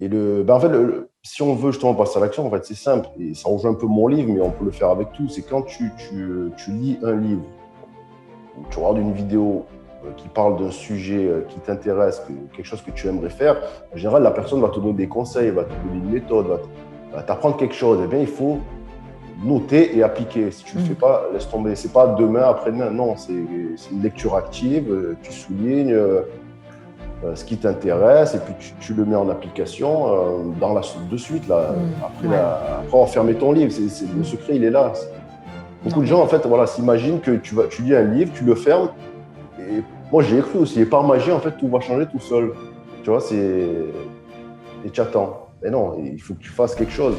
En fait, si on veut justement passer à l'action, en fait, c'est simple. Et ça rejoint un peu mon livre, mais on peut le faire avec tout. C'est quand tu lis un livre ou tu regardes une vidéo qui parle d'un sujet qui t'intéresse, quelque chose que tu aimerais faire, en général, la personne va te donner des conseils, va te donner une méthode, va t'apprendre quelque chose. Eh bien, il faut noter et appliquer. Si tu ne le fais pas, laisse tomber. C'est pas demain, après-demain. Non, c'est une lecture active. Tu soulignes ce qui t'intéresse et puis tu le mets en application de suite. Là. Après avoir fermé ton livre, le secret, il est là. Beaucoup de gens, en fait, voilà, s'imaginent que tu lis un livre, tu le fermes. Et moi, j'ai cru aussi. Et par magie, en fait, tout va changer tout seul. Tu vois, et tu attends. Mais non, il faut que tu fasses quelque chose.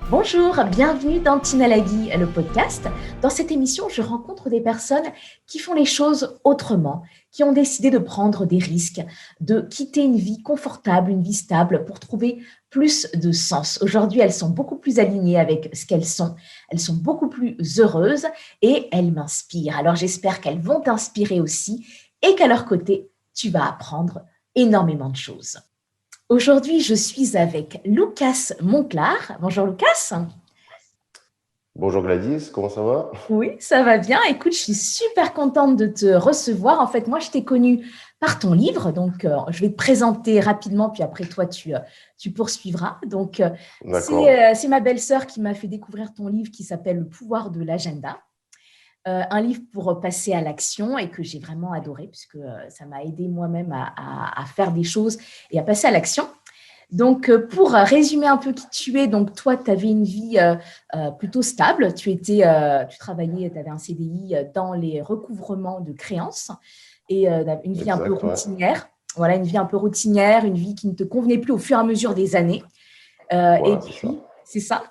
Bonjour, bienvenue dans Tinalagi, le podcast. Dans cette émission, je rencontre des personnes qui font les choses autrement, qui ont décidé de prendre des risques, de quitter une vie confortable, une vie stable pour trouver plus de sens. Aujourd'hui, elles sont beaucoup plus alignées avec ce qu'elles sont beaucoup plus heureuses et elles m'inspirent. Alors j'espère qu'elles vont t'inspirer aussi et qu'à leur côté, tu vas apprendre énormément de choses. Aujourd'hui, je suis avec Lucas Monclar. Bonjour Lucas. Bonjour Gladys, comment ça va? Oui, ça va bien. Écoute, je suis super contente de te recevoir. En fait, moi, je t'ai connue par ton livre. Donc, je vais te présenter rapidement, puis après, toi, tu poursuivras. Donc, c'est ma belle-sœur qui m'a fait découvrir ton livre qui s'appelle Le pouvoir de l'agenda. Un livre pour passer à l'action et que j'ai vraiment adoré puisque ça m'a aidé moi-même à faire des choses et à passer à l'action. Donc, pour résumer un peu qui tu es, donc toi, tu avais une vie plutôt stable. Tu travaillais, tu avais un CDI dans les recouvrements de créances et une vie un peu routinière. Voilà, une vie un peu routinière, une vie qui ne te convenait plus au fur et à mesure des années. Et puis, c'est ça.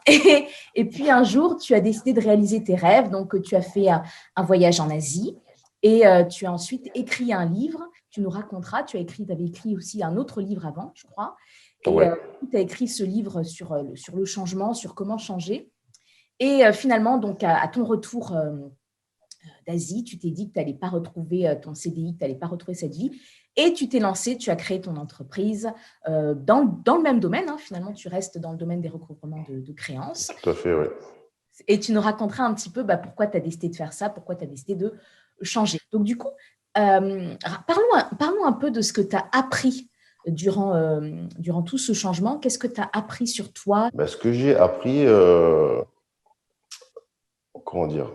Et puis, un jour, tu as décidé de réaliser tes rêves. Donc, tu as fait un voyage en Asie et tu as ensuite écrit un livre. Tu nous raconteras. Tu avais écrit aussi un autre livre avant, je crois. Et tu as écrit ce livre sur le changement, sur comment changer. Et finalement, donc, à ton retour d'Asie, tu t'es dit que tu n'allais pas retrouver ton CDI, que tu n'allais pas retrouver cette vie. Et tu t'es lancé, tu as créé ton entreprise dans le même domaine. Hein, finalement, tu restes dans le domaine des recouvrements de créances. Tout à fait, oui. Et tu nous raconteras un petit peu pourquoi tu as décidé de faire ça, pourquoi tu as décidé de changer. Donc, du coup, parlons un peu de ce que tu as appris durant tout ce changement. Qu'est-ce que tu as appris sur toi? Ce que j'ai appris, comment dire,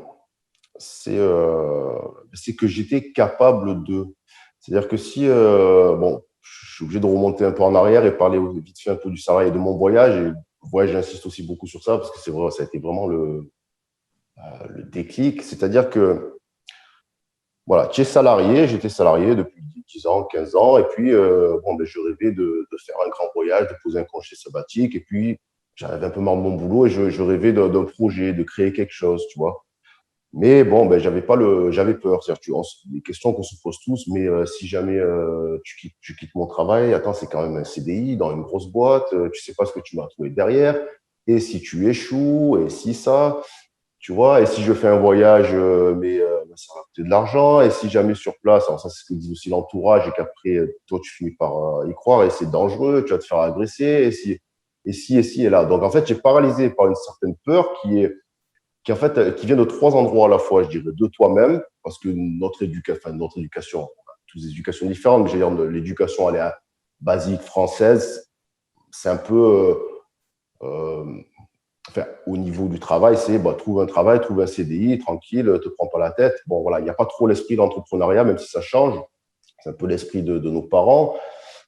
c'est que j'étais capable de. C'est-à-dire que si, je suis obligé de remonter un peu en arrière et parler vite fait un peu du salarié et de mon voyage. Et le voyage, j'insiste aussi beaucoup sur ça parce que c'est vrai, ça a été vraiment le déclic. C'est-à-dire que, voilà, j'étais salarié depuis 10 ans, 15 ans. Et puis, je rêvais de faire un grand voyage, de poser un congé sabbatique. Et puis, j'avais un peu marre de mon boulot et je rêvais d'un projet, de créer quelque chose, tu vois. Mais bon, j'avais peur. C'est-à-dire, des questions qu'on se pose tous, mais si jamais tu quittes mon travail, attends, c'est quand même un CDI dans une grosse boîte, tu sais pas ce que tu vas trouver derrière. Et si tu échoues, et si ça, tu vois, et si je fais un voyage, ça va coûter de l'argent, et si jamais sur place, alors ça c'est ce que dit aussi l'entourage, et qu'après, toi, tu finis par y croire, et c'est dangereux, tu vas te faire agresser, et là. Donc, en fait, j'ai paralysé par une certaine peur qui vient de trois endroits à la fois, je dirais, de toi-même, parce que notre éducation, on a tous des éducations différentes, mais j'ai dire, l'éducation, elle est basique française, c'est un peu, au niveau du travail, c'est trouve un travail, trouve un CDI, tranquille, te prends pas la tête. Bon, voilà, il n'y a pas trop l'esprit d'entrepreneuriat, même si ça change. C'est un peu l'esprit de nos parents.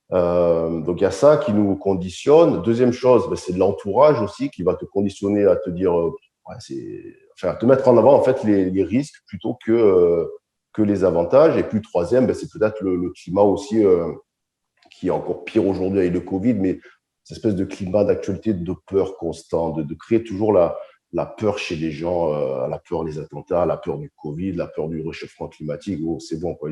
Donc, il y a ça qui nous conditionne. Deuxième chose, c'est de l'entourage aussi qui va te conditionner à te dire, te mettre en avant en fait les risques plutôt que les avantages. Et puis, troisième, c'est peut-être le climat aussi qui est encore pire aujourd'hui avec le Covid, mais cette espèce de climat d'actualité de peur constante, de créer toujours la peur chez les gens, la peur des attentats, la peur du Covid, la peur du réchauffement climatique. Oh, c'est bon, quoi.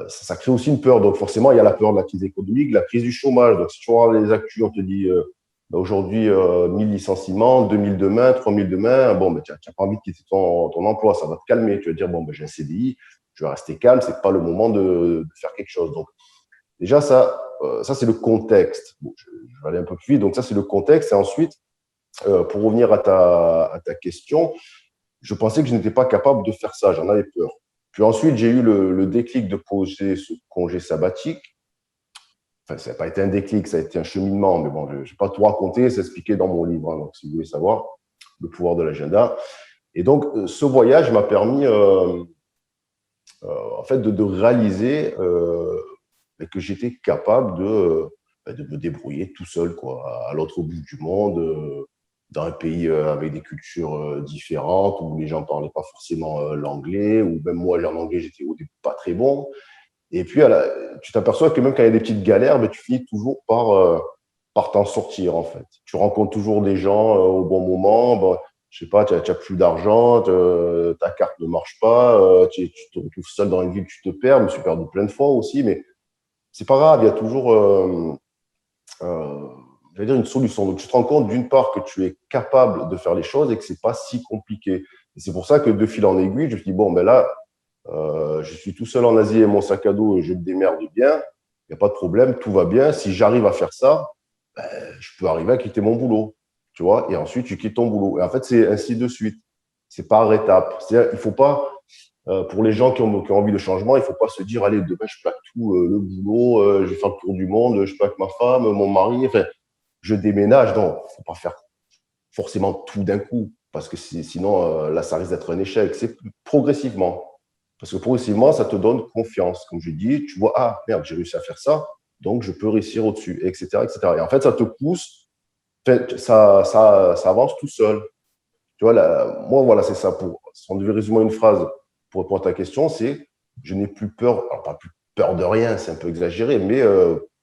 Ça crée aussi une peur. Donc, forcément, il y a la peur de la crise économique, la crise du chômage. Donc, si tu regardes les actus, on te dit Aujourd'hui, 1000 licenciements, 2000 demain, 3000 demain. Bon, tu n'as pas envie de quitter ton emploi, ça va te calmer. Tu vas dire, bon, j'ai un CDI, je vais rester calme, c'est pas le moment de faire quelque chose. Donc, déjà, ça c'est le contexte. Bon, je vais aller un peu plus vite. Donc, ça, c'est le contexte. Et ensuite, pour revenir à ta question, je pensais que je n'étais pas capable de faire ça. J'en avais peur. Puis ensuite, j'ai eu le déclic de poser ce congé sabbatique. Enfin, ça n'a pas été un déclic, ça a été un cheminement. Mais bon, je ne vais pas tout raconter, c'est expliqué dans mon livre. Hein, donc, si vous voulez savoir, le pouvoir de l'agenda. Et donc, ce voyage m'a permis, en fait, de réaliser que j'étais capable de me débrouiller tout seul, quoi, à l'autre bout du monde, dans un pays avec des cultures différentes, où les gens ne parlaient pas forcément l'anglais, ou même moi, en anglais, j'étais au début pas très bon. Et puis, tu t'aperçois que même quand il y a des petites galères, ben, tu finis toujours par t'en sortir, en fait. Tu rencontres toujours des gens au bon moment. Ben, je sais pas, tu n'as plus d'argent, ta carte ne marche pas, tu te retrouves seul dans une ville, tu te perds. Je me suis perdu plein de fois aussi, mais c'est pas grave, il y a toujours je vais dire une solution. Donc, tu te rends compte d'une part que tu es capable de faire les choses et que c'est pas si compliqué. Et c'est pour ça que de fil en aiguille, je me suis dit, bon, ben là, je suis tout seul en Asie et mon sac à dos et je me démerde bien. Il n'y a pas de problème, tout va bien. Si j'arrive à faire ça, ben, je peux arriver à quitter mon boulot. Tu vois, et ensuite, tu quittes ton boulot. Et en fait, c'est ainsi de suite. C'est par étapes. C'est-à-dire, il faut pas, pour les gens qui ont envie de changement, il ne faut pas se dire, allez, demain, je plaque tout le boulot, je vais faire le tour du monde, je plaque ma femme, mon mari, enfin, je déménage. Non, il ne faut pas faire forcément tout d'un coup, parce que sinon, là, ça risque d'être un échec. C'est progressivement. Parce que progressivement, ça te donne confiance. Comme je dis, tu vois, ah, merde, j'ai réussi à faire ça, donc je peux réussir au-dessus, etc., etc. Et en fait, ça te pousse, ça avance tout seul. Tu vois, moi, voilà, c'est ça. Si on devait résumer une phrase pour répondre à ta question, c'est je n'ai plus peur, alors pas plus peur de rien, c'est un peu exagéré, mais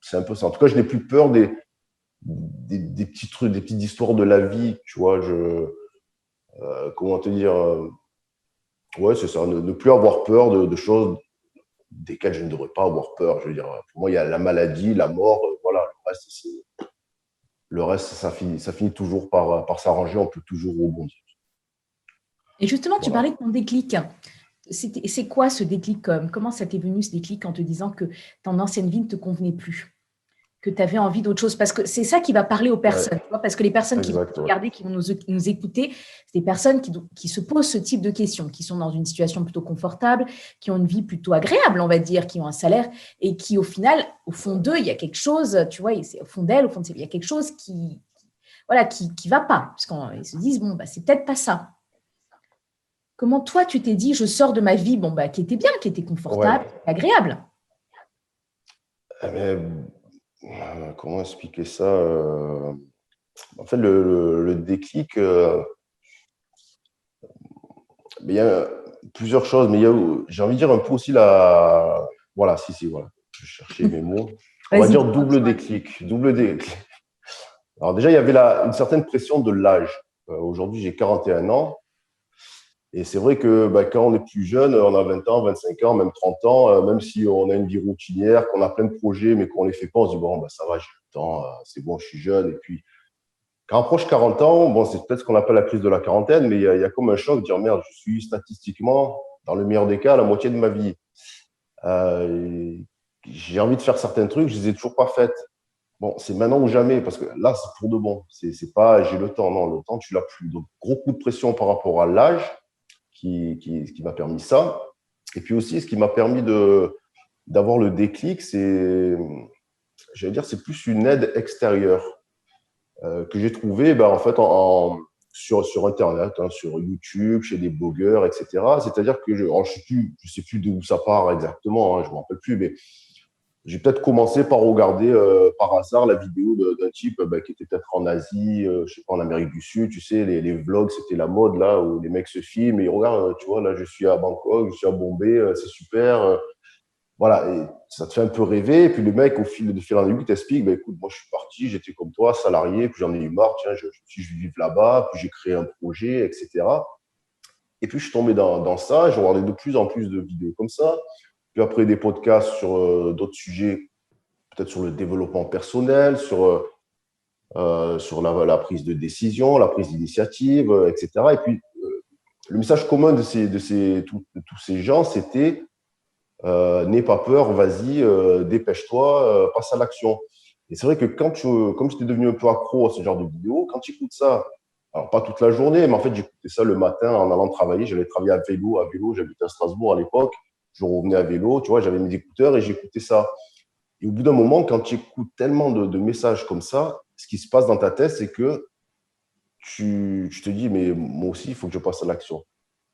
c'est un peu ça. En tout cas, je n'ai plus peur des petits trucs, des petites histoires de la vie, tu vois. Comment te dire ouais, c'est ça, ne plus avoir peur de choses desquelles je ne devrais pas avoir peur. Je veux dire, pour moi, il y a la maladie, la mort, voilà, le reste ça finit toujours par s'arranger, on peut toujours rebondir. Et justement, tu Voilà. parlais de ton déclic. C'est quoi ce déclic? Comment ça t'est venu ce déclic en te disant que ton ancienne vie ne te convenait plus? Que tu avais envie d'autre chose, parce que c'est ça qui va parler aux Ouais, personnes, tu vois, parce que les personnes qui vont exact, nous ouais. regarder, qui vont nous écouter, c'est des personnes qui se posent ce type de questions, qui sont dans une situation plutôt confortable, qui ont une vie plutôt agréable, on va dire, qui ont un salaire, et qui, au final, au fond d'eux, il y a quelque chose, tu vois, c'est au fond d'elles, au fond il y a quelque chose voilà, qui va pas, parce qu'ils se disent, bon, bah, c'est peut-être pas ça. Comment toi, tu t'es dit, je sors de ma vie, bon, bah, qui était bien, qui était Ouais. confortable, agréable. Mais, comment expliquer ça en fait, le déclic, mais il y a plusieurs choses, mais j'ai envie de dire un peu aussi la. Voilà, si, voilà. Je cherchais mes mots. On va Vas-y, dire dis-moi. double déclic. Double déclic. Alors, déjà, il y avait une certaine pression de l'âge. Aujourd'hui, j'ai 41 ans. Et c'est vrai que bah, quand on est plus jeune, on a 20 ans, 25 ans, même 30 ans, même si on a une vie routinière, qu'on a plein de projets, mais qu'on ne les fait pas, on se dit, bon, bah, ça va, j'ai le temps, c'est bon, je suis jeune. Et puis, quand on approche 40 ans, bon, c'est peut-être ce qu'on appelle la crise de la quarantaine, mais il y a comme un choc de dire, merde, je suis statistiquement, dans le meilleur des cas, à la moitié de ma vie. J'ai envie de faire certains trucs, je ne les ai toujours pas faites. Bon, c'est maintenant ou jamais, parce que là, c'est pour de bon. C'est pas j'ai le temps, non, le temps, tu l'as plus. Donc, gros coup de pression par rapport à l'âge qui m'a permis ça. Et puis aussi, ce qui m'a permis d'avoir le déclic, j'allais dire, c'est plus une aide extérieure que j'ai trouvée en fait, sur Internet, hein, sur YouTube, chez des blogueurs, etc. C'est-à-dire que je ne sais plus d'où ça part exactement, hein, je ne me rappelle plus, mais j'ai peut-être commencé par regarder par hasard la vidéo d'un type qui était peut-être en Asie, je sais pas, en Amérique du Sud, tu sais, les vlogs, c'était la mode là, où les mecs se filment et ils regardent, tu vois, là je suis à Bangkok, je suis à Bombay, c'est super. Voilà, et ça te fait un peu rêver. Et puis le mec, de fil en aiguille, t'explique, écoute, moi je suis parti, j'étais comme toi, salarié, puis j'en ai eu marre, tiens, je vais vivre là-bas, puis j'ai créé un projet, etc. Et puis je suis tombé dans ça, j'ai regardé de plus en plus de vidéos comme ça. Puis après des podcasts sur d'autres sujets, peut-être sur le développement personnel, sur sur la prise de décision, la prise d'initiative, etc. Et puis, le message commun de tous ces gens, c'était n'aie pas peur, vas-y, dépêche-toi, passe à l'action. Et c'est vrai que comme j'étais devenu un peu accro à ce genre de vidéos, quand tu écoutes ça, alors pas toute la journée, mais en fait, j'écoutais ça le matin en allant travailler. J'allais travailler à vélo, j'habitais à Strasbourg à l'époque. Je revenais à vélo, tu vois, j'avais mes écouteurs et j'écoutais ça. Et au bout d'un moment, quand tu écoutes tellement de messages comme ça, ce qui se passe dans ta tête, c'est que tu te dis, mais moi aussi, il faut que je passe à l'action.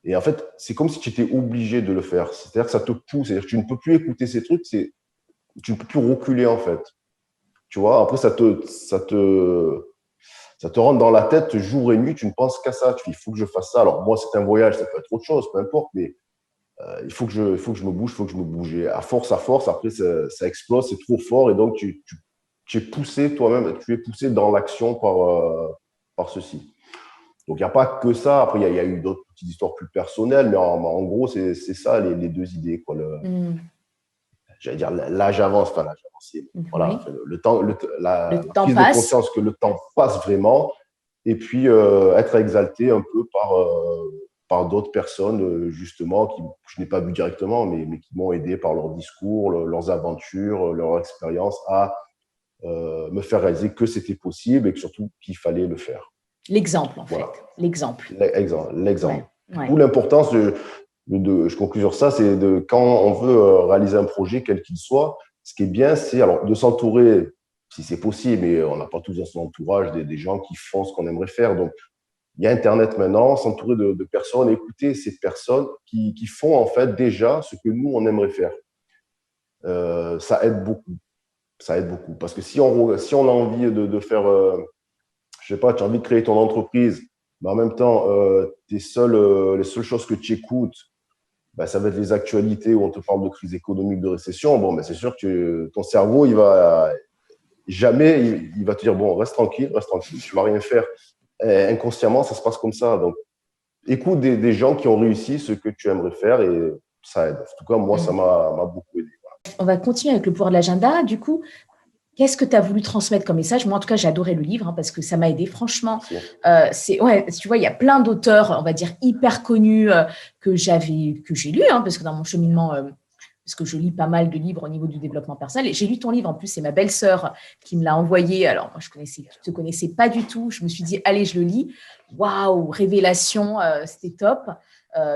Et en fait, c'est comme si tu étais obligé de le faire. C'est-à-dire que ça te pousse. C'est-à-dire que tu ne peux plus écouter ces trucs, tu ne peux plus reculer, en fait. Tu vois, après, ça te rentre dans la tête jour et nuit, tu ne penses qu'à ça. Tu dis, il faut que je fasse ça. Alors, moi, c'est un voyage, ça peut être autre chose, peu importe, mais il faut que je me bouge, il faut que je me bouge. Et à force, après, ça explose, c'est trop fort. Et donc, tu es poussé toi-même, tu es poussé dans l'action par ceci. Donc, il n'y a pas que ça. Après, il y a eu d'autres petites histoires plus personnelles, mais en gros, c'est ça les deux idées. Quoi. J'allais dire, l'âge avance, enfin, l'âge avance. Oui. Voilà, le temps, Le la temps prise de passe. conscience que le temps passe vraiment, et puis être exalté un peu par d'autres personnes, justement, que je n'ai pas vu directement, mais qui m'ont aidé par leur discours, leurs aventures, leur expérience à me faire réaliser que c'était possible et que surtout qu'il fallait le faire. L'exemple, en Voilà, fait. L'exemple. l'exemple. Ouais, ouais. D'où l'importance je conclus sur ça, c'est quand on veut réaliser un projet, quel qu'il soit, ce qui est bien, c'est alors de s'entourer, si c'est possible, mais on n'a pas tous dans son entourage des gens qui font ce qu'on aimerait faire. Donc, il y a Internet maintenant, s'entourer de personnes, écouter ces personnes qui font en fait déjà ce que nous, on aimerait faire. Ça aide beaucoup. Ça aide beaucoup. Parce que si on a envie de faire, je sais pas, tu as envie de créer ton entreprise, mais en même temps, les seules choses que tu écoutes, ben, ça va être les actualités où on te parle de crise économique, de récession. Bon, ben, c'est sûr que ton cerveau, il va te dire, bon, reste tranquille, tu vas rien faire. Et inconsciemment, ça se passe comme ça. Donc, écoute des gens qui ont réussi ce que tu aimerais faire et ça aide. En tout cas, moi, ça Mm. m'a beaucoup aidé. On va continuer avec le pouvoir de l'agenda. Du coup, qu'est-ce que tu as voulu transmettre comme message? Moi, en tout cas, j'ai adoré le livre parce que ça m'a aidé. Franchement, Merci. ouais, tu vois, il y a plein d'auteurs, on va dire, hyper connus que j'ai lus parce que dans mon cheminement, parce que je lis pas mal de livres au niveau du développement personnel. Et j'ai lu ton livre, en plus, c'est ma belle-sœur qui me l'a envoyé. Alors, moi, je te connaissais pas du tout. Je me suis dit, allez, je le lis. Waouh, révélation, c'était top.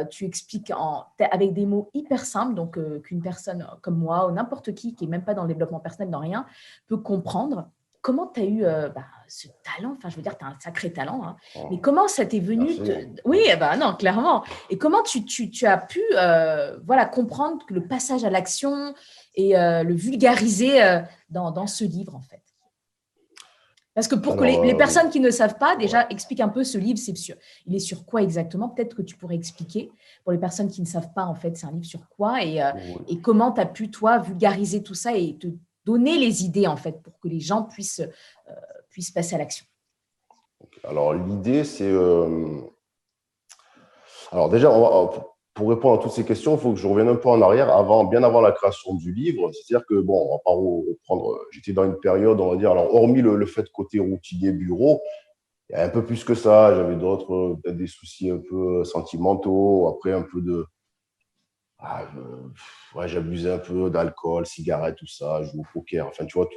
Tu expliques avec des mots hyper simples, donc qu'une personne comme moi ou n'importe qui est même pas dans le développement personnel, dans rien, peut comprendre. Comment tu as eu ce talent? Enfin, je veux dire, tu as un sacré talent, hein. Mais comment ça t'est venu Merci. Oui, non, clairement. Et comment tu as pu voilà, comprendre que le passage à l'action et le vulgariser dans ce livre, en fait? Parce que pour que Alors, les personnes qui ne savent pas, ouais. déjà, explique un peu ce livre. Il est sur quoi exactement? Peut-être que tu pourrais expliquer pour les personnes qui ne savent pas, en fait, c'est un livre sur quoi Ouais. et comment tu as pu, toi, vulgariser tout ça et te donner les idées, en fait, pour que les gens puissent passer à l'action. Alors, l'idée, c'est. Alors, déjà, pour répondre à toutes ces questions, il faut que je revienne un peu en arrière, bien avant la création du livre. C'est-à-dire que, bon, on va pas reprendre. J'étais dans une période, on va dire, alors, hormis le fait côté routinier bureau, il y a un peu plus que ça. J'avais peut-être des soucis un peu sentimentaux, après un peu de. Ouais, j'abusais un peu d'alcool, cigarettes, tout ça, je joue au poker. Enfin, tu vois,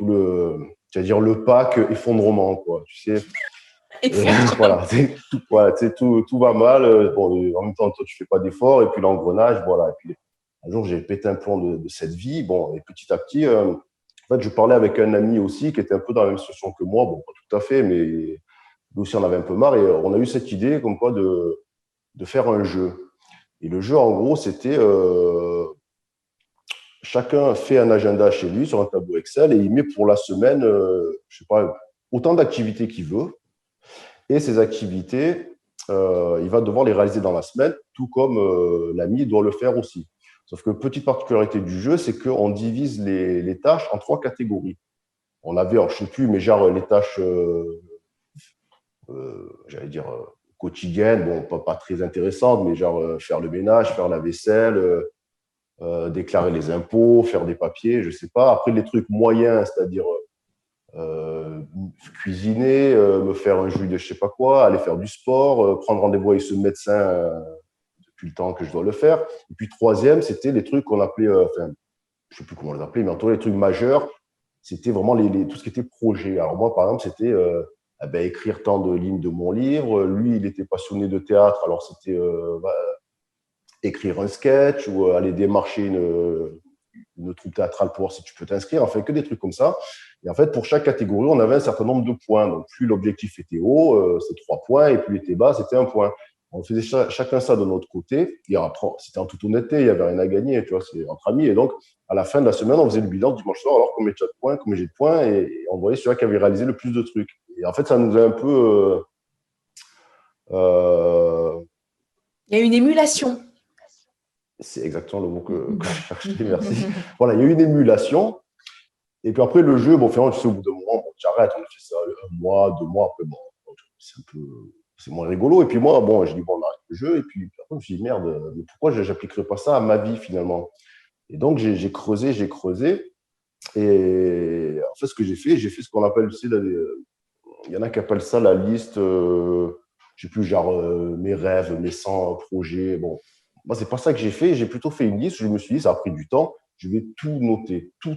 c'est-à-dire le pack effondrement, quoi. Tu sais, et Effondrement. voilà, voilà, tout va mal. Bon, en même temps, toi, tu fais pas d'efforts. Et puis l'engrenage, voilà. Et puis un jour, j'ai pété un plomb de cette vie. Bon, et petit à petit, en fait, je parlais avec un ami aussi qui était un peu dans la même situation que moi. Bon, pas tout à fait, mais lui aussi, on avait un peu marre. Et on a eu cette idée comme quoi de faire un jeu. Et le jeu, en gros, c'était chacun fait un agenda chez lui sur un tableau Excel et il met pour la semaine, je sais pas, autant d'activités qu'il veut. Et ces activités, il va devoir les réaliser dans la semaine, tout comme l'ami doit le faire aussi. Sauf que petite particularité du jeu, c'est qu'on divise les tâches en trois catégories. On avait, alors, je ne sais plus, mais genre les tâches, j'allais dire, quotidiennes, bon, pas très intéressantes, mais genre faire le ménage, faire la vaisselle, déclarer les impôts, faire des papiers, je ne sais pas. Après, les trucs moyens, c'est-à-dire cuisiner, me faire un jus de je sais pas quoi, aller faire du sport, prendre rendez-vous avec ce médecin depuis le temps que je dois le faire. Et puis troisième, c'était les trucs qu'on appelait, enfin, je sais plus comment on les appelait, mais en tout cas les trucs majeurs, c'était vraiment tout ce qui était projet. Alors moi, par exemple, c'était écrire tant de lignes de mon livre. Lui, il était passionné de théâtre, alors c'était écrire un sketch ou aller démarcher une troupe théâtrale pour voir si tu peux t'inscrire. Enfin, que des trucs comme ça. Et en fait, pour chaque catégorie, on avait un certain nombre de points. Donc, plus l'objectif était haut, c'est 3 points, et plus il était bas, c'était 1 point. On faisait chacun ça de notre côté. Et après, c'était en toute honnêteté, il n'y avait rien à gagner, tu vois, c'est entre amis. Et donc, à la fin de la semaine, on faisait le bilan dimanche soir, alors combien tu as de points, combien j'ai de points, et on voyait celui qui avait réalisé le plus de trucs. Et en fait, ça nous a un peu. Il y a une émulation. C'est exactement le mot que je cherchais, merci. Voilà, il y a eu une émulation. Et puis après, le jeu, bon, finalement, tu sais, au bout d'un moment, bon, tu arrêtes, on a fait ça 1 mois, 2 mois, après, bon, c'est moins rigolo. Et puis moi, bon, je dis, bon, on arrête le jeu. Et puis après, je me suis dit, merde, mais pourquoi je n'appliquerais pas ça à ma vie, finalement? Et donc, j'ai creusé, j'ai creusé. Et en fait, ce que j'ai fait ce qu'on appelle, tu sais, il y en a qui appellent ça la liste, je sais plus, genre mes rêves, mes 100 projets. Bon, moi, c'est pas ça que j'ai fait. J'ai plutôt fait une liste. Je me suis dit, ça a pris du temps. Je vais tout noter, tout,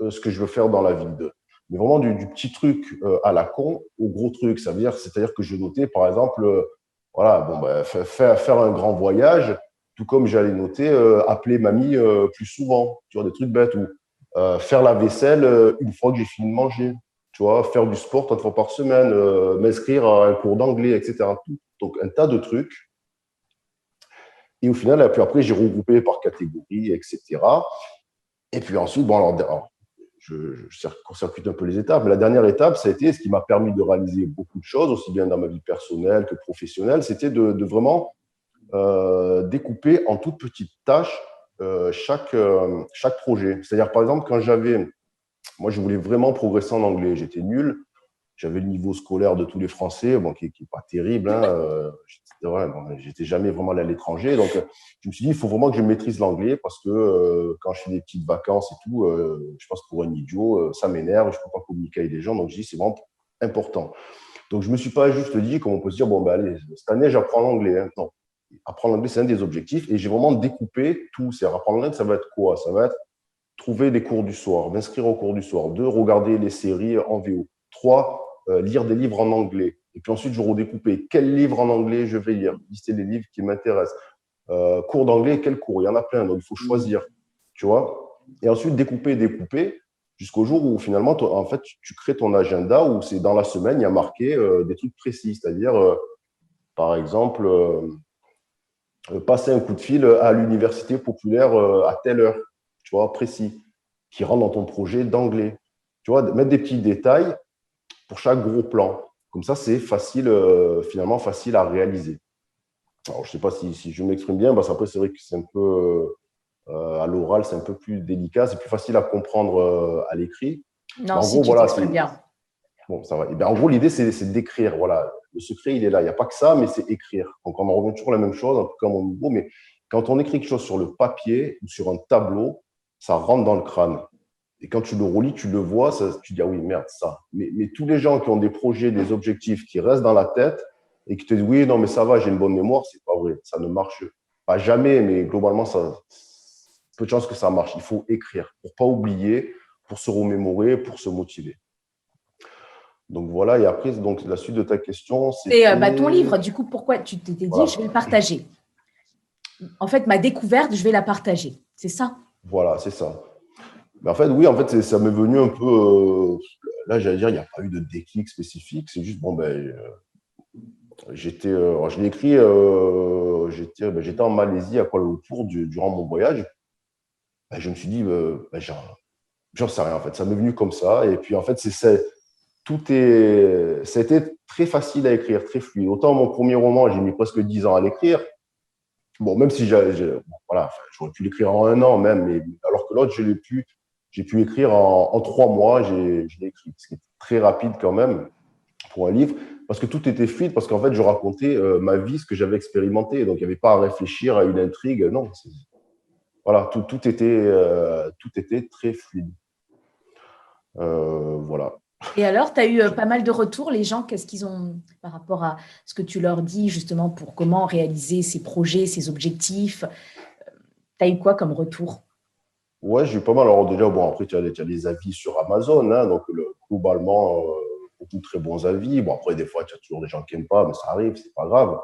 ce que je veux faire dans la vie. Mais vraiment du petit truc à la con au gros truc. C'est-à-dire que je notais, par exemple, voilà, bon, bah, faire un grand voyage, tout comme j'allais noter appeler mamie plus souvent. Tu vois, des trucs bêtes ou faire la vaisselle une fois que j'ai fini de manger. Tu vois, faire du sport 3 fois par semaine, m'inscrire à un cours d'anglais, etc. Donc, un tas de trucs. Et au final, et puis après, j'ai regroupé par catégorie, etc. Et puis ensuite, bon, alors je court-circuite un peu les étapes, mais la dernière étape, ça a été ce qui m'a permis de réaliser beaucoup de choses, aussi bien dans ma vie personnelle que professionnelle, c'était de vraiment découper en toutes petites tâches chaque projet. C'est-à-dire, par exemple, moi, je voulais vraiment progresser en anglais. J'étais nul. J'avais le niveau scolaire de tous les Français, bon, qui n'est pas terrible. Hein, j'étais jamais vraiment allé à l'étranger. Donc, je me suis dit, il faut vraiment que je maîtrise l'anglais parce que quand je fais des petites vacances et tout, je pense pour un idiot, ça m'énerve, je ne peux pas communiquer avec les gens. Donc, je dis, c'est vraiment important. Donc, je ne me suis pas juste dit, comme on peut se dire, bon, ben, allez, cette année, j'apprends l'anglais. Hein. Non, apprendre l'anglais, c'est un des objectifs. Et j'ai vraiment découpé tout. C'est apprendre l'anglais, ça va être quoi? Ça va être trouver des cours du soir, m'inscrire au cours du soir. 2, regarder les séries en VO. 3, lire des livres en anglais. Et puis ensuite, je redécouper quels livres en anglais je vais lire, lister les livres qui m'intéressent. Cours d'anglais, quel cours? Il y en a plein, donc il faut choisir, tu vois. Et ensuite, découper jusqu'au jour où finalement, en fait, tu crées ton agenda où c'est dans la semaine, il y a marqué des trucs précis, c'est-à-dire, par exemple, passer un coup de fil à l'université populaire à telle heure, tu vois, précis, qui rentre dans ton projet d'anglais. Tu vois, mettre des petits détails pour chaque gros plan. Comme ça, c'est facile, finalement, facile à réaliser. Alors, je ne sais pas si je m'exprime bien, parce qu'après, c'est vrai que c'est un peu, à l'oral, c'est un peu plus délicat, c'est plus facile à comprendre à l'écrit. Non, Mais en si gros, tu voilà, t'exprimes bien. bon, ça va. Et bien, en gros, l'idée, c'est d'écrire. Voilà. Le secret, il est là. Il n'y a pas que ça, mais c'est écrire. Donc, on en revient toujours à la même chose, en tout cas, à mon niveau. Mais quand on écrit quelque chose sur le papier ou sur un tableau, ça rentre dans le crâne. Et quand tu le relis, tu le vois, tu dis, ah oui, merde, ça. Mais tous les gens qui ont des projets, des objectifs qui restent dans la tête et qui te disent, oui, non, mais ça va, j'ai une bonne mémoire, c'est pas vrai. Ça ne marche pas jamais, mais globalement, ça, peu de chances que ça marche. Il faut écrire pour pas oublier, pour se remémorer, pour se motiver. Donc voilà, et après, donc, la suite de ta question, C'est ton c'était… livre, du coup, pourquoi tu t'étais dit, je Voilà, vais le partager. En fait, ma découverte, je vais la partager. C'est ça? voilà, c'est ça. Mais en fait, oui, en fait, ça m'est venu un peu… là, j'allais dire, il n'y a pas eu de déclic spécifique. C'est juste, bon, ben, je l'ai écrit, j'étais en Malaisie, à Kuala Lumpur, durant mon voyage. Ben, je me suis dit, ben, j'en sais rien, en fait. Ça m'est venu comme ça. Et puis, en fait, ça a été très facile à écrire, très fluide. Autant mon premier roman, j'ai mis presque 10 ans à l'écrire. Bon, même si voilà, enfin, j'aurais pu l'écrire en 1 an même, mais alors que l'autre, j'ai pu écrire en 3 mois, je l'ai écrit, ce qui est très rapide quand même pour un livre, parce que tout était fluide, parce qu'en fait, je racontais ma vie, ce que j'avais expérimenté, donc il n'y avait pas à réfléchir à une intrigue, non. Voilà, tout était très fluide. Voilà. Et alors, tu as eu pas mal de retours. Les gens, qu'est-ce qu'ils ont par rapport à ce que tu leur dis justement pour comment réaliser ces projets, ces objectifs? Tu as eu quoi comme retour? Ouais, j'ai eu pas mal. Alors déjà, bon, après, tu as les avis sur Amazon, hein, donc globalement, beaucoup de très bons avis. Bon, après, des fois, tu as toujours des gens qui n'aiment pas, mais ça arrive, c'est pas grave.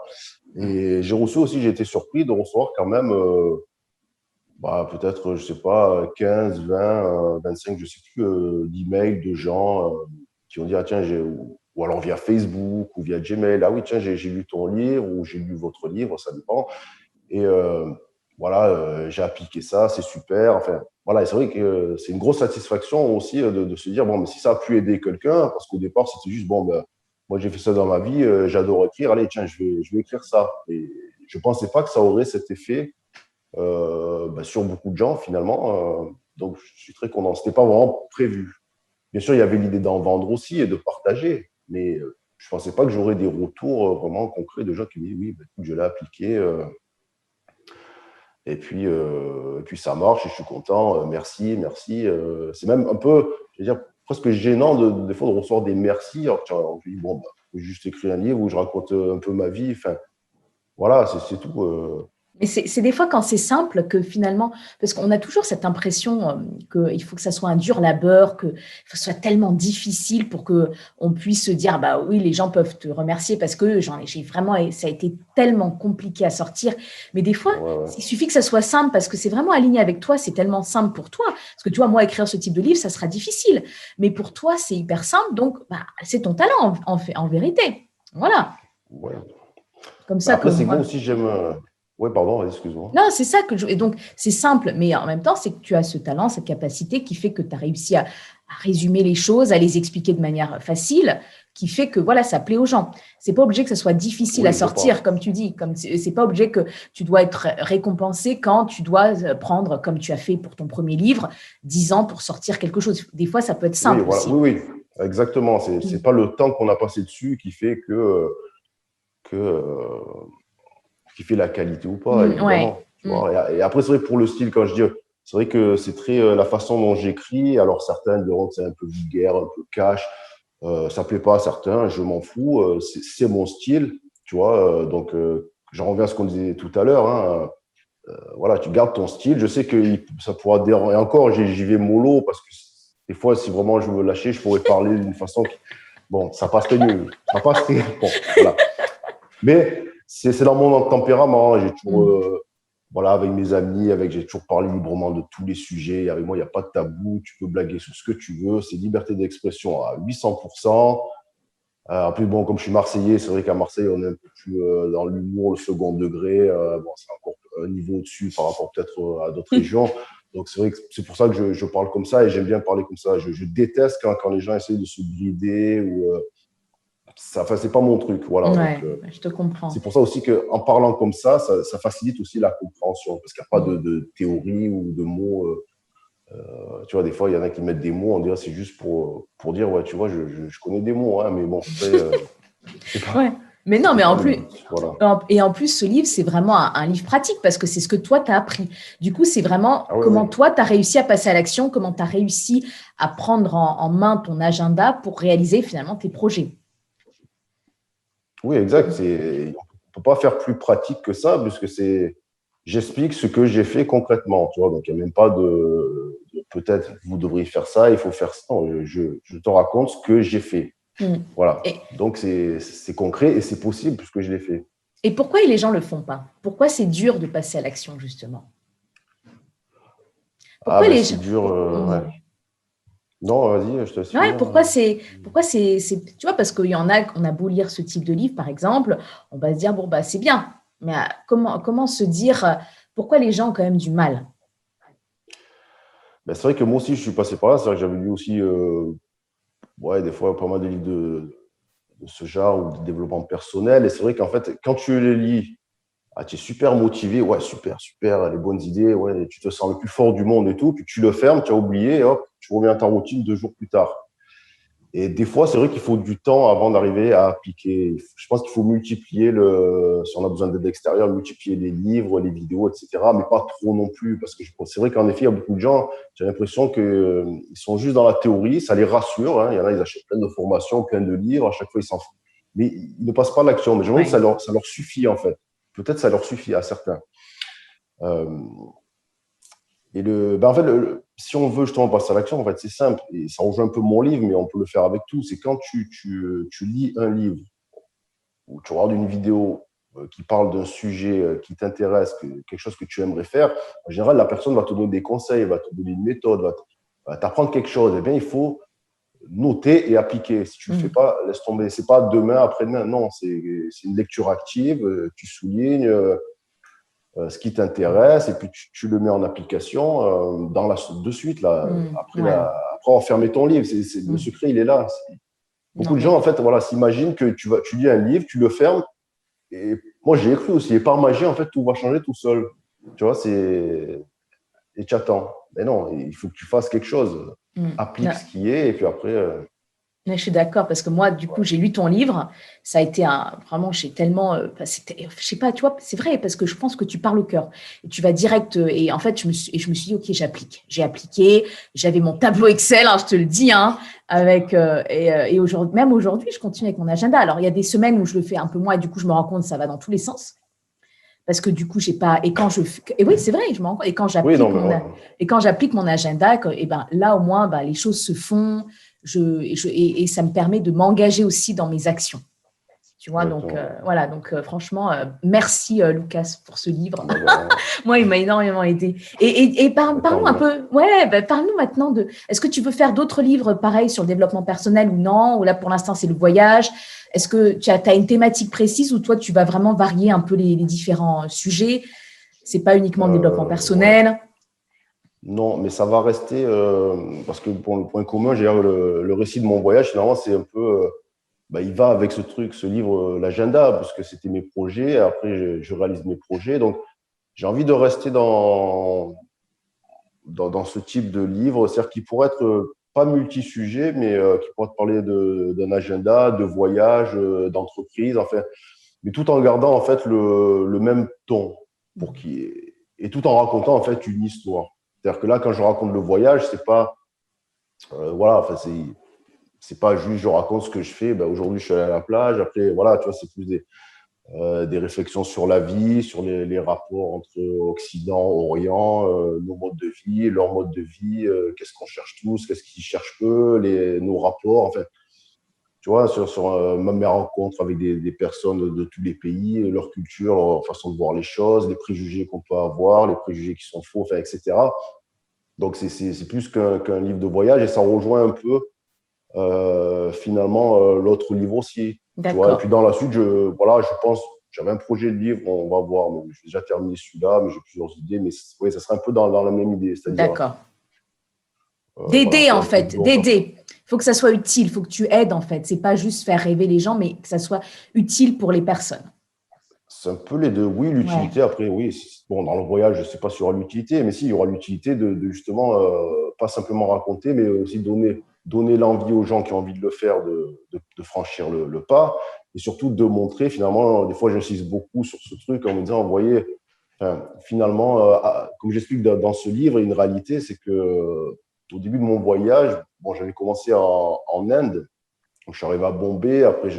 Et j'ai reçu aussi, j'ai été surpris de recevoir quand même, peut-être, je sais pas, 15, 20, 25, je sais plus, d'emails de gens qui ont dit, ah tiens, ou alors via Facebook ou via Gmail, ah oui, tiens, j'ai lu ton livre ou j'ai lu votre livre, ça dépend. Et voilà, j'ai appliqué ça, c'est super. Enfin, voilà, et c'est vrai que c'est une grosse satisfaction aussi de se dire, bon, mais si ça a pu aider quelqu'un, parce qu'au départ, c'était juste, bon, ben, moi, j'ai fait ça dans ma vie, j'adore écrire, allez, tiens, je vais écrire ça. Et je ne pensais pas que ça aurait cet effet sur beaucoup de gens, finalement. Donc, je suis très content. Ce n'était pas vraiment prévu. Bien sûr, il y avait l'idée d'en vendre aussi et de partager, mais je ne pensais pas que j'aurais des retours vraiment concrets de gens qui me disent, oui, ben, écoute, je l'ai appliqué. Et puis ça marche et je suis content. Merci, merci. C'est même un peu, je veux dire, presque gênant des fois de recevoir des merci. Alors, on dit, bon, bah, j'ai juste écrit un livre où je raconte un peu ma vie. Enfin, voilà, c'est tout. Mais c'est des fois quand c'est simple que finalement, parce qu'on a toujours cette impression qu'il faut que ça soit un dur labeur, que ce soit tellement difficile pour qu'on puisse se dire, bah oui, les gens peuvent te remercier parce que j'ai vraiment, ça a été tellement compliqué à sortir. Mais des fois, Ouais, ouais. il suffit que ça soit simple parce que c'est vraiment aligné avec toi, c'est tellement simple pour toi. Parce que tu vois, moi, écrire ce type de livre, ça sera difficile. Mais pour toi, c'est hyper simple. Donc, bah, c'est ton talent en vérité. Voilà. Ouais. Comme Mais ça que après, c'est que moi moi. aussi, j'aime. Ouais, pardon, excuse-moi. Non, c'est ça que je. Et donc, c'est simple, mais en même temps, c'est que tu as ce talent, cette capacité qui fait que tu as réussi à résumer les choses, à les expliquer de manière facile, qui fait que voilà, ça plaît aux gens. C'est pas obligé que ce soit difficile à Oui, je sortir, pense. comme tu dis. Comme c'est pas obligé que tu dois être récompensé quand tu dois prendre, comme tu as fait pour ton premier livre, 10 ans pour sortir quelque chose. Des fois, ça peut être Oui, simple voilà. aussi. Oui, oui, exactement. C'est Mm. pas le temps qu'on a passé dessus que, qui fait la qualité ou pas, Ouais. évidemment. Tu Mm. vois. Et après, c'est vrai que pour le style, quand je dis, c'est vrai que c'est très la façon dont j'écris. Alors, certains diront que c'est un peu vulgaire, un peu cash. Ça plaît pas à certains, je m'en fous. C'est mon style, tu vois. Donc, j'en reviens à ce qu'on disait tout à l'heure. Hein. Voilà, tu gardes ton style. Je sais que ça pourra déranger. Et encore, j'y vais mollo parce que des fois, si vraiment je veux me lâcher, je pourrais parler d'une façon qui, bon, ça passerait mieux. Ça passerait, bon, voilà. Mais c'est dans mon tempérament. J'ai toujours, Mm. voilà, avec mes amis, j'ai toujours parlé librement de tous les sujets. Avec moi, il n'y a pas de tabou. Tu peux blaguer sur ce que tu veux. C'est liberté d'expression à 800%. En plus, bon, comme je suis Marseillais, c'est vrai qu'à Marseille, on est un peu plus dans l'humour, le second degré. Bon, c'est encore un niveau au-dessus par rapport peut-être à d'autres régions. Donc, c'est vrai que c'est pour ça que je parle comme ça et j'aime bien parler comme ça. Je déteste quand les gens essayent de se brider ou ça, enfin, c'est pas mon truc. Voilà. Donc, Ouais, je te comprends. c'est pour ça aussi qu'en parlant comme ça facilite aussi la compréhension parce qu'il n'y a pas Mm. de théorie ou de mots. Tu vois, des fois, il y en a qui mettent des mots, on dirait c'est juste pour dire, ouais, tu vois, je connais des mots, hein, mais bon, après, Ouais. Mais non, c'était mais pas en le plus, but. Voilà. et en plus, ce livre, c'est vraiment un livre pratique parce que c'est ce que toi, tu as appris. Du coup, c'est vraiment Ah oui, comment oui. toi, tu as réussi à passer à l'action, comment tu as réussi à prendre en main ton agenda pour réaliser finalement tes projets. Oui, exact. On ne peut pas faire plus pratique que ça, puisque j'explique ce que j'ai fait concrètement, tu vois. Donc, il n'y a même pas peut-être vous devriez faire ça, il faut faire ça. Non, je te raconte ce que j'ai fait. Mm. Voilà. Et, Donc, c'est concret et c'est possible puisque je l'ai fait. et pourquoi les gens ne le font pas? Pourquoi c'est dur de passer à l'action, justement? Ah, Pourquoi ben, les c'est gens. dur. Mm. Ouais. Non, vas-y, je te laisse Ouais, finir. tu vois, parce qu'il y en a, on a beau lire ce type de livre, par exemple, on va se dire, bon, bah, c'est bien. Mais comment se dire, pourquoi les gens ont quand même du mal? Ben, c'est vrai que moi aussi, je suis passé par là. C'est vrai que j'avais lu aussi, ouais, des fois, pas mal de livres de ce genre ou de développement personnel. Et c'est vrai qu'en fait, quand tu les lis, ah, tu es super motivé, ouais, super, super, les bonnes idées, ouais, tu te sens le plus fort du monde et tout, puis tu le fermes, tu as oublié, et hop, tu reviens à ta routine 2 jours plus tard. Et des fois, c'est vrai qu'il faut du temps avant d'arriver à appliquer. Je pense qu'il faut multiplier si on a besoin d'aide extérieure, multiplier les livres, les vidéos, etc. Mais pas trop non plus, parce que c'est vrai qu'en effet, il y a beaucoup de gens, j'ai l'impression qu'ils sont juste dans la théorie, ça les rassure. Hein. Il y en a, ils achètent plein de formations, plein de livres, à chaque fois, ils s'en foutent. Mais ils ne passent pas à l'action. Mais je me demande si ça leur suffit, en fait. Peut-être ça leur suffit à certains. Euh, en fait, si on veut justement passer à l'action, en fait, c'est simple. Et ça rejoint un peu mon livre, mais on peut le faire avec tout. C'est quand tu lis un livre ou tu regardes une vidéo qui parle d'un sujet qui t'intéresse, quelque chose que tu aimerais faire. En général, la personne va te donner des conseils, va te donner une méthode, va t'apprendre quelque chose. Eh bien, il faut noter et appliquer. Si tu ne le fais pas, laisse tomber. C'est pas demain, après-demain. Non, c'est une lecture active. Tu soulignes ce qui t'intéresse et puis tu le mets en application de suite. Là. Après enfermer ton livre, le secret, il est là. Beaucoup de gens, en fait, voilà, s'imaginent que tu lis un livre, tu le fermes. Et moi, j'y ai cru aussi. Et par magie, en fait, tout va changer tout seul. Tu vois, et tu attends. Mais non, il faut que tu fasses quelque chose. Applique ce qui est et puis après… Je suis d'accord parce que moi, du coup, j'ai lu ton livre. Ça a été vraiment, j'ai tellement, je sais pas, tu vois, c'est vrai parce que je pense que tu parles au cœur et tu vas direct. Et en fait, je me suis dit, ok, j'applique. J'ai appliqué. J'avais mon tableau Excel, hein, je te le dis, hein, avec et aujourd'hui, même aujourd'hui, je continue avec mon agenda. Alors, il y a des semaines où je le fais un peu moins et du coup, je me rends compte que ça va dans tous les sens parce que du coup, j'ai pas. Et oui, c'est vrai, je me rends compte. Et quand j'applique mon agenda, et ben là, au moins, ben, les choses se font. Et ça me permet de m'engager aussi dans mes actions. Tu vois, donc voilà, donc franchement, merci Lucas pour ce livre. Moi, il m'a énormément aidé. Et parle-nous un peu, parle-nous maintenant de, est-ce que tu veux faire d'autres livres pareils sur le développement personnel ou non? Ou là, pour l'instant, c'est le voyage. Est-ce que tu as une thématique précise ou toi, tu vas vraiment varier un peu les différents sujets? C'est pas uniquement le développement personnel. Non, mais ça va rester, parce que pour le point commun, j'ai le récit de mon voyage, finalement, c'est un peu, il va avec ce livre, l'agenda, parce que c'était mes projets. Après, je réalise mes projets. Donc, j'ai envie de rester dans ce type de livre, c'est-à-dire qui pourrait être pas multi-sujet, mais qui pourrait te parler d'un agenda, de voyage, d'entreprise, enfin, mais tout en gardant en fait le même ton et tout en racontant en fait une histoire. C'est-à-dire que là, quand je raconte le voyage, c'est pas voilà, enfin c'est pas juste je raconte ce que je fais. Ben, aujourd'hui, je suis allé à la plage. Après, voilà, tu vois, c'est plus des réflexions sur la vie, sur les rapports entre Occident, Orient, nos modes de vie, leur mode de vie, qu'est-ce qu'on cherche tous, qu'est-ce qu'ils cherchent eux, nos rapports, en fait. Tu vois, sur mes rencontres avec des personnes de tous les pays, leur culture, leur façon de voir les choses, les préjugés qu'on peut avoir, les préjugés qui sont faux, enfin, etc. Donc, c'est plus qu'un livre de voyage et ça rejoint un peu finalement l'autre livre aussi. Tu vois, et puis dans la suite, je pense, j'avais un projet de livre, on va voir, mais je vais déjà terminer celui-là, mais j'ai plusieurs idées, mais oui, ça serait un peu dans la même idée, c'est-à-dire… D'accord. D'aider, en fait, d'aider. Il faut que ça soit utile, il faut que tu aides, en fait. C'est pas juste faire rêver les gens, mais que ça soit utile pour les personnes. C'est un peu les deux. Oui, l'utilité, après, oui. Bon, dans le voyage, je ne sais pas s'il y aura l'utilité, mais si, il y aura l'utilité de justement, pas simplement raconter, mais aussi donner l'envie aux gens qui ont envie de le faire, de franchir le pas, et surtout de montrer, finalement, des fois, j'insiste beaucoup sur ce truc en me disant, vous voyez, finalement, comme j'explique dans ce livre, une réalité, c'est que au début de mon voyage, bon, j'avais commencé en Inde, donc je suis arrivé à Bombay, après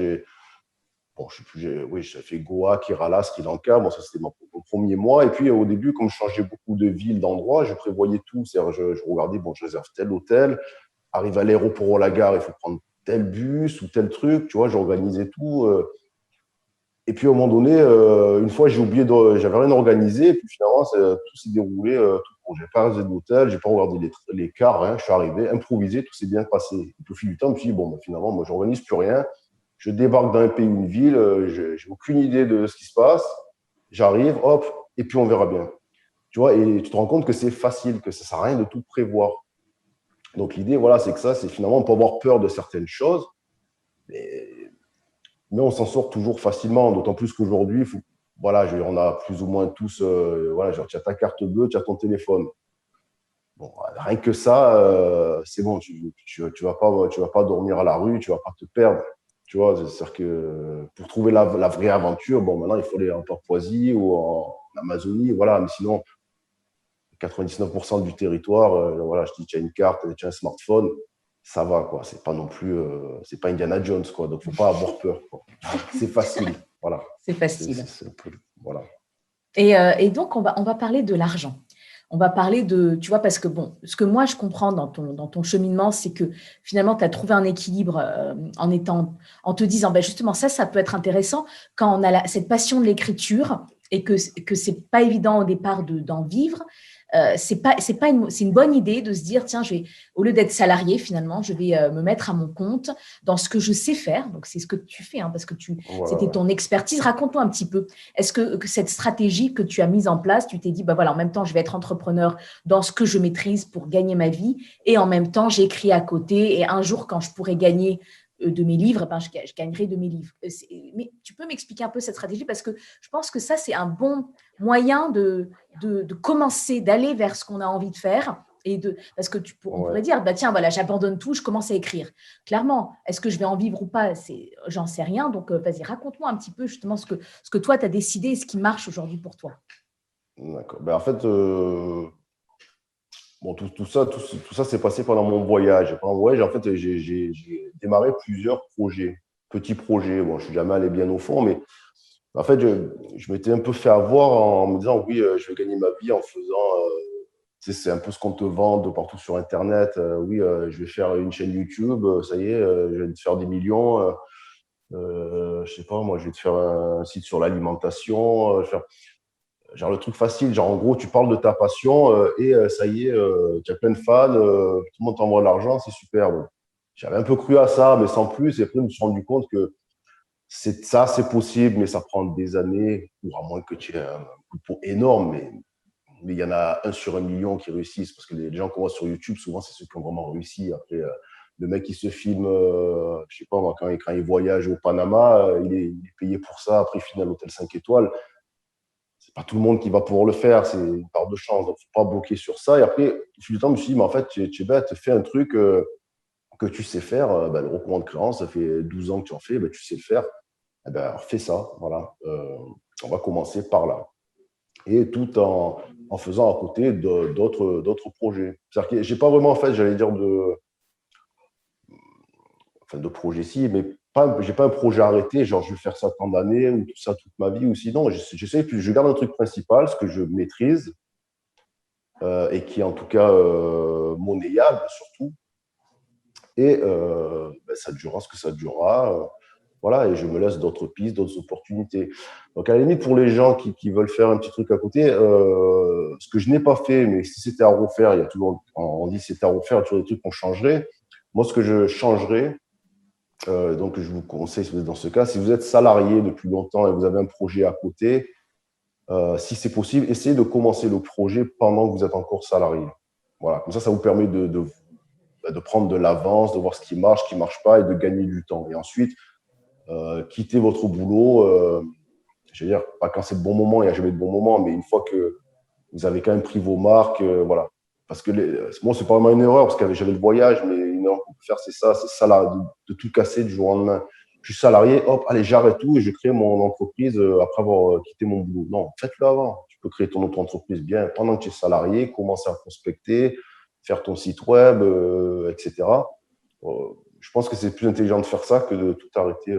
bon, je sais plus, oui, j'ai fait Goa, Kerala, Sri Lanka. Bon, ça, c'était mon premier mois. Et puis, au début, comme je changeais beaucoup de villes, d'endroits, je prévoyais tout. C'est-à-dire, je regardais, bon, je réserve tel hôtel, arrive à l'aéroport ou à la gare, il faut prendre tel bus ou tel truc, tu vois, j'organisais tout. Et puis, à un moment donné, une fois, j'avais rien organisé. Et puis, finalement, tout s'est déroulé. Bon, j'ai pas réservé d'hôtel, j'ai pas regardé les cars, rien. Je suis arrivé, improvisé, tout s'est bien passé. Et puis, au fil du temps, je me suis dit, bon, finalement, moi, j'organise plus rien. Je débarque dans un pays, une ville, j'ai aucune idée de ce qui se passe. J'arrive, hop, et puis on verra bien. Tu vois, et tu te rends compte que c'est facile, que ça sert à rien de tout prévoir. Donc l'idée, voilà, c'est que ça, c'est finalement, on peut avoir peur de certaines choses, mais on s'en sort toujours facilement. D'autant plus qu'aujourd'hui, voilà, on a plus ou moins tous, voilà, genre, tu as ta carte bleue, tu as ton téléphone. Bon, rien que ça, c'est bon, tu vas pas dormir à la rue, tu vas pas te perdre. Tu vois, c'est-à-dire que pour trouver la vraie aventure, bon, maintenant, il faut aller en Papouasie ou en Amazonie, voilà, mais sinon, 99% du territoire, voilà, je dis, tu as une carte, tu as un smartphone, ça va, quoi. C'est pas non plus, c'est pas Indiana Jones, quoi. Donc, faut pas avoir peur, quoi. C'est facile, voilà. C'est facile. C'est un peu, voilà. Et donc, on va parler de l'argent. On va parler de, tu vois, parce que bon, ce que moi je comprends dans ton cheminement, c'est que finalement, tu as trouvé un équilibre en te disant, ben justement, ça peut être intéressant quand on a cette passion de l'écriture et que c'est pas évident au départ d'en vivre. C'est une bonne idée de se dire, tiens, au lieu d'être salarié, finalement, je vais me mettre à mon compte dans ce que je sais faire. Donc, c'est ce que tu fais, hein, parce que Voilà, c'était ouais. ton expertise. Raconte-nous un petit peu. Est-ce que cette stratégie que tu as mise en place, tu t'es dit, bah voilà, en même temps, je vais être entrepreneur dans ce que je maîtrise pour gagner ma vie et en même temps, j'écris à côté et un jour, quand je pourrai gagner de mes livres, ben, je gagnerai de mes livres. Mais tu peux m'expliquer un peu cette stratégie parce que je pense que ça, c'est un bon moyen de commencer, d'aller vers ce qu'on a envie de faire. Parce que on pourrait Ouais. dire, bah tiens, voilà, j'abandonne tout, je commence à écrire. Clairement, est-ce que je vais en vivre ou pas? J'en sais rien. Donc, vas-y, raconte-moi un petit peu justement ce que toi, tu as décidé et ce qui marche aujourd'hui pour toi. D'accord. Ben, en fait, bon, tout ça s'est passé pendant mon voyage. Pendant mon voyage, en fait, j'ai démarré plusieurs projets, petits projets. Bon, je suis jamais allé bien au fond, mais en fait, je m'étais un peu fait avoir en me disant, oui, je vais gagner ma vie en faisant, tu sais, c'est un peu ce qu'on te vend de partout sur Internet. Oui, je vais faire une chaîne YouTube, ça y est, je vais te faire des millions. Je sais pas, moi, je vais te faire un site sur l'alimentation, genre le truc facile, genre en gros, tu parles de ta passion et ça y est, tu as plein de fans, tout le monde t'envoie de l'argent, c'est super. Bon. J'avais un peu cru à ça, mais sans plus. Et après, je me suis rendu compte que c'est possible, mais ça prend des années, ou à moins que tu aies un coup de peau énorme. Mais il y en a 1 sur 1 million qui réussissent, parce que les gens qu'on voit sur YouTube, souvent, c'est ceux qui ont vraiment réussi. Après, le mec qui se filme, je sais pas, moi, quand il voyage au Panama, il est payé pour ça. Après, il finit à l'hôtel 5 étoiles. C'est pas tout le monde qui va pouvoir le faire, c'est une part de chance, donc faut pas bloquer sur ça. Et après, au fil du temps, je me suis dit, mais en fait, tu es bête, fais un truc que tu sais faire. Ben, le recoupement de créances, ça fait 12 ans que tu en fais, ben, tu sais le faire. Eh ben, alors, fais ça, voilà. On va commencer par là. Et tout en faisant à côté d'autres projets. C'est-à-dire que j'ai pas vraiment, en fait, j'allais dire enfin, de projet si, mais pas, j'ai pas un projet arrêté, genre je vais faire ça tant d'années ou tout ça toute ma vie, ou sinon, j'essaie, puis je garde un truc principal, ce que je maîtrise, et qui est en tout cas monnayable surtout. Et ben, ça durera ce que ça durera. Voilà, et je me laisse d'autres pistes, d'autres opportunités. Donc, à la limite, pour les gens qui veulent faire un petit truc à côté, ce que je n'ai pas fait, mais si c'était à refaire, il y a toujours, on dit si c'était à refaire, il y a toujours des trucs qu'on changerait. Moi, ce que je changerais, donc je vous conseille, si vous êtes dans ce cas, si vous êtes salarié depuis longtemps et vous avez un projet à côté, si c'est possible, essayez de commencer le projet pendant que vous êtes encore salarié. Voilà, comme ça vous permet de prendre de l'avance, de voir ce qui marche pas et de gagner du temps. Et ensuite, quitter votre boulot, je veux dire, pas quand c'est le bon moment, il n'y a jamais de bon moment, mais une fois que vous avez quand même pris vos marques, voilà. Parce que moi, c'est pas vraiment une erreur, parce que j'avais le voyage, mais une erreur qu'on peut faire, c'est ça là, de tout casser du jour au lendemain. Je suis salarié, hop, allez, j'arrête tout et je crée mon entreprise après avoir quitté mon boulot. Non, faites-le avant. Tu peux créer ton auto-entreprise bien pendant que tu es salarié, commencer à prospecter, faire ton site web, etc. Je pense que c'est plus intelligent de faire ça que de tout arrêter,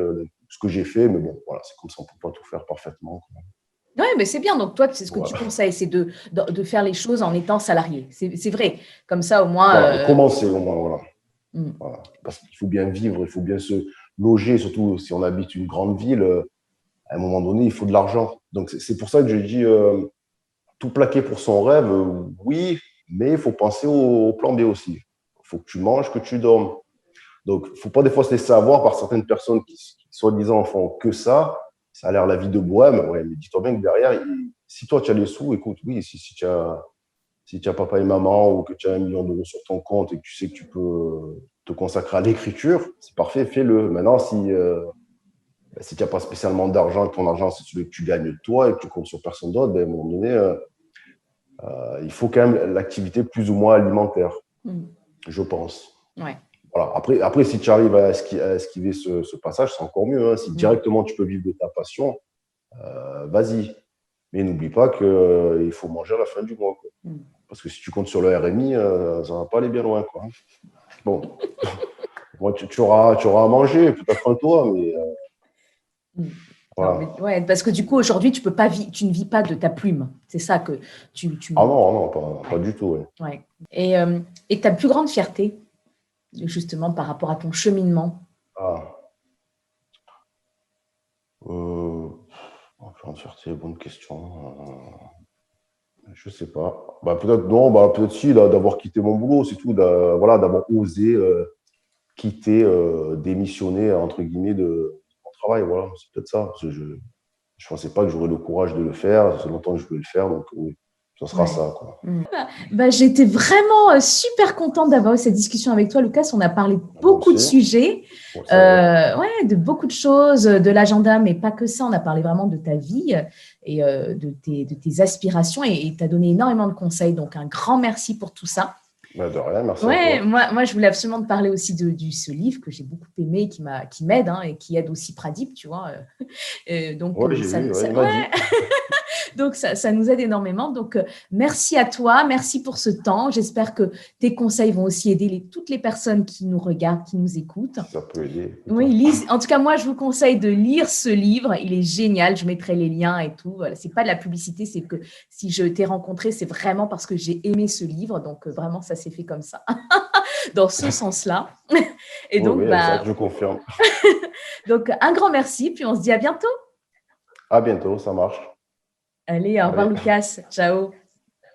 ce que j'ai fait. Mais bon, voilà, c'est comme ça, on ne peut pas tout faire parfaitement. Oui, mais c'est bien. Donc, toi, c'est ce que tu Voilà. conseilles, c'est de faire les choses en étant salarié. C'est vrai. Comme ça, au moins. Voilà, de commencer au moins, voilà. Hmm. Voilà. Parce qu'il faut bien vivre, il faut bien se loger, surtout si on habite une grande ville, à un moment donné, il faut de l'argent. Donc, c'est pour ça que je dis tout plaquer pour son rêve, oui, mais il faut penser au plan B aussi. Il faut que tu manges, que tu dormes. Donc, il ne faut pas des fois se laisser avoir par certaines personnes qui soi-disant, font que ça. Ça a l'air la vie de bohème. Ouais, mais dis-toi bien que derrière, si toi, tu as les sous, écoute, oui, si tu as papa et maman ou que tu as 1 million d'euros sur ton compte et que tu sais que tu peux te consacrer à l'écriture, c'est parfait, fais-le. Maintenant, si tu n'as pas spécialement d'argent et que ton argent, c'est celui que tu gagnes toi et que tu comptes sur personne d'autre, ben, à un moment donné, Il faut quand même l'activité plus ou moins alimentaire, je pense. Ouais. Voilà. Après, si tu arrives à esquiver ce passage, c'est encore mieux. Hein. Si directement tu peux vivre de ta passion, vas-y. Mais n'oublie pas qu'il faut manger à la fin du mois, quoi. Parce que si tu comptes sur le RMI, ça ne va pas aller bien loin, quoi. Bon, moi, tu auras à manger, peut-être un toit, mais voilà. Non, mais, ouais, parce que du coup, aujourd'hui, tu ne vis pas de ta plume. C'est ça que tu. Ah non, pas du tout. Ouais. Ouais. Et ta plus grande fierté, justement, par rapport à ton cheminement? Plus grande fierté, bonne question. Je sais pas. Peut-être si, d'avoir quitté mon boulot, c'est tout. D'avoir osé quitter, démissionner, entre guillemets, de mon travail. Voilà, c'est peut-être ça. Parce que je ne pensais pas que j'aurais le courage de le faire. Ça fait longtemps que je voulais le faire, donc oui, ça sera ça, quoi. J'étais vraiment super contente d'avoir eu cette discussion avec toi, Lucas. On a parlé de beaucoup de sujets, de beaucoup de choses, de l'agenda, mais pas que ça. On a parlé vraiment de ta vie et de tes aspirations et tu as donné énormément de conseils. Donc, un grand merci pour tout ça. De rien, merci à toi. Moi, je voulais absolument te parler aussi de ce livre que j'ai beaucoup aimé, qui m'aide et qui aide aussi Pradip, tu vois. Donc, j'ai vu, il m'a dit. Donc, ça nous aide énormément. Donc, merci à toi. Merci pour ce temps. J'espère que tes conseils vont aussi aider toutes les personnes qui nous regardent, qui nous écoutent. Ça peut aider. Oui, en tout cas, moi, je vous conseille de lire ce livre. Il est génial. Je mettrai les liens et tout. Voilà, c'est pas de la publicité. C'est que si je t'ai rencontré, c'est vraiment parce que j'ai aimé ce livre. Donc, vraiment, ça s'est fait comme ça. Dans ce sens-là. Et donc, exact, je confirme. Donc, un grand merci. Puis, on se dit à bientôt. À bientôt, ça marche. Allez, au revoir, Lucas. Ciao.